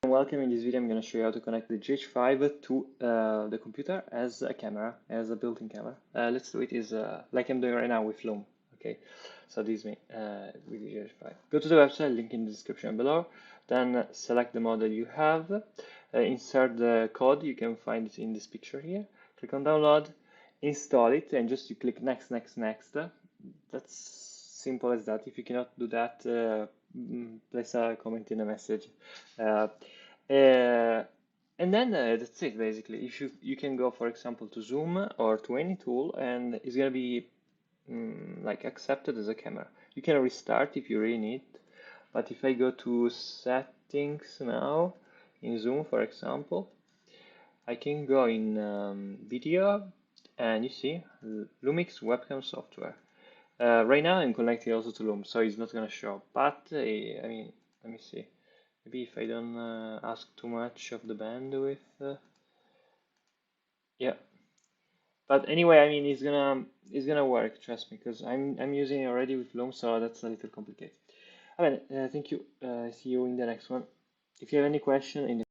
Welcome. In this video I'm going to show you how to connect the GH5 to the computer as a camera, as a built-in camera. Let's do it like I'm doing right now with LOOM. Okay, so this is me with the GH5. Go to the website, link in the description below, then select the model you have, insert the code, you can find it in this picture here, click on download, install it, and just you click next. That's simple as that. If you cannot do that, place a comment in a message. And then that's it basically. If you can go, for example, to Zoom or to any tool, and it's gonna be like accepted as a camera. You can restart if you really need, but if I go to settings now in Zoom, for example, I can go in video, and you see Lumix Webcam software. Right now I'm connected also to Loom, so it's not gonna show. But I mean, let me see. Maybe if I don't ask too much of the bandwidth, yeah. But anyway, I mean, it's gonna work. Trust me, because I'm using it already with Loom, so that's a little complicated. I mean, thank you. See you in the next one. If you have any question in the